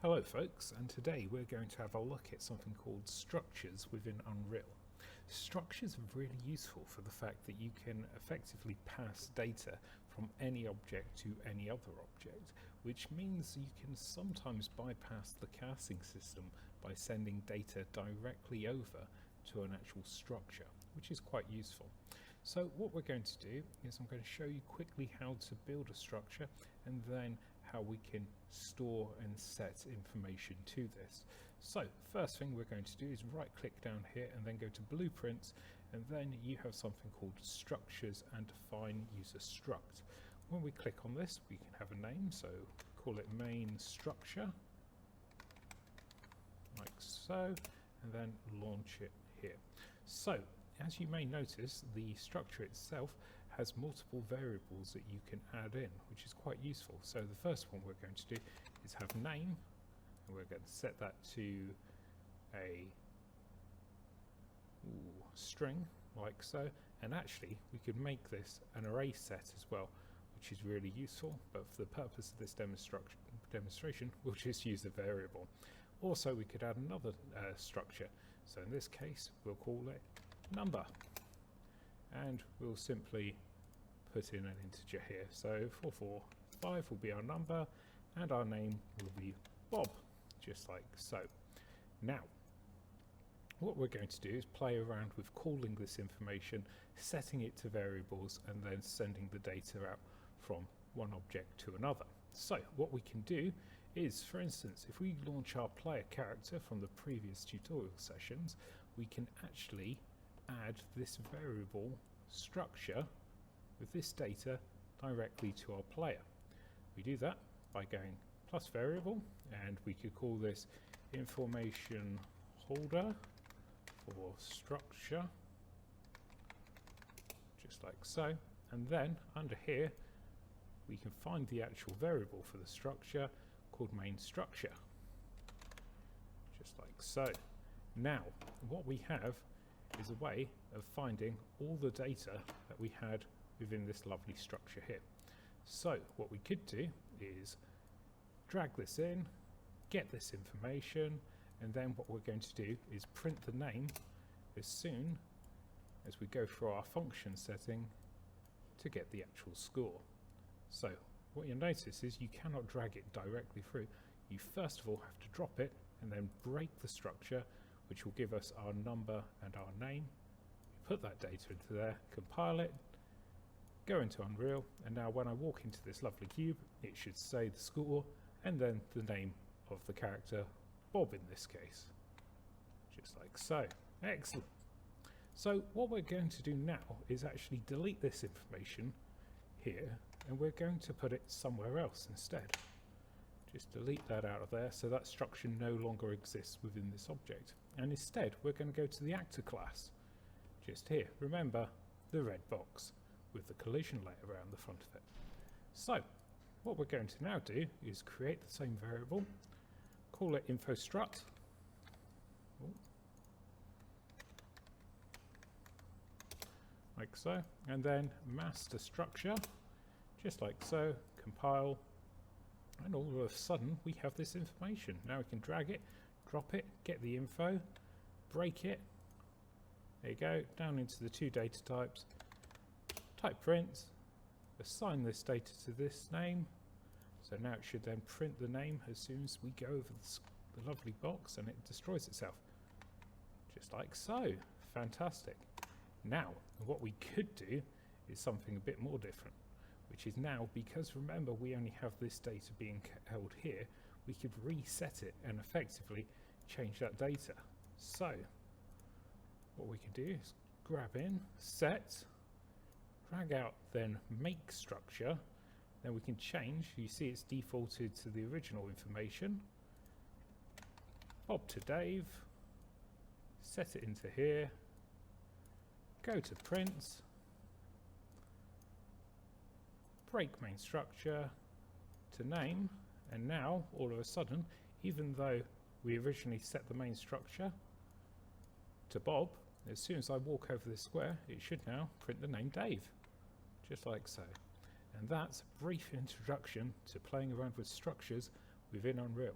Hello folks, and today we're going to have a look at something called structures within Unreal. Structures are really useful for the fact that you can effectively pass data from any object to any other object, which means you can sometimes bypass the casting system by sending data directly over to an actual structure, which is quite useful. So what we're going to do is I'm going to show you quickly how to build a structure and then how we can store and set information to this. So first thing we're going to do is right click down here and then go to blueprints, and then you have something called structures and define user struct. When we click on this we can have a name, so call it main structure like so, and then launch it here. So as you may notice, the structure itself has multiple variables that you can add in, which is quite useful. So the first one we're going to do is have name, and we're going to set that to a string like so, and actually we could make this an array set as well, which is really useful, but for the purpose of this demonstration we'll just use the variable. Also we could add another structure, so in this case we'll call it number, and we'll simply put in an integer here. So 445 will be our number and our name will be Bob, just like so. Now what we're going to do is play around with calling this information, setting it to variables, and then sending the data out from one object to another. So what we can do is, for instance, if we launch our player character from the previous tutorial sessions, we can actually add this variable structure with this data directly to our player. We do that by going plus variable, and we could call this information holder for structure, just like so, and then under here we can find the actual variable for the structure called main structure, just like so. Now what we have is a way of finding all the data that we had within this lovely structure here. So what we could do is drag this in, get this information, and then what we're going to do is print the name as soon as we go through our function setting to get the actual score. So what you'll notice is you cannot drag it directly through. You first of all have to drop it and then break the structure, which will give us our number and our name. We put that data into there, compile it, go into Unreal, and now when I walk into this lovely cube it should say the score and then the name of the character, Bob in this case, just like so. Excellent. So what we're going to do now is actually delete this information here, and we're going to put it somewhere else instead. Just delete that out of there, so that structure no longer exists within this object, and instead we're going to go to the actor class just here. Remember, the red box with the collision layer around the front of it. So what we're going to now do is create the same variable, call it info struct. Like so, and then master structure, just like so, compile, and all of a sudden we have this information. Now we can drag it, drop it, get the info, break it, there you go, down into the two data types, type print, assign this data to this name, so now it should then print the name as soon as we go over the lovely box, and it destroys itself, just like so. Fantastic. Now what we could do is something a bit more different, which is now, because remember we only have this data being held here, we could reset it and effectively change that data. So what we can do is grab in, set, drag out, then make structure, then we can change, you see it's defaulted to the original information, Bob to Dave, set it into here, go to print, break main structure to name, and now all of a sudden, even though we originally set the main structure to Bob, as soon as I walk over this square it should now print the name Dave, just like so. And that's a brief introduction to playing around with structures within Unreal.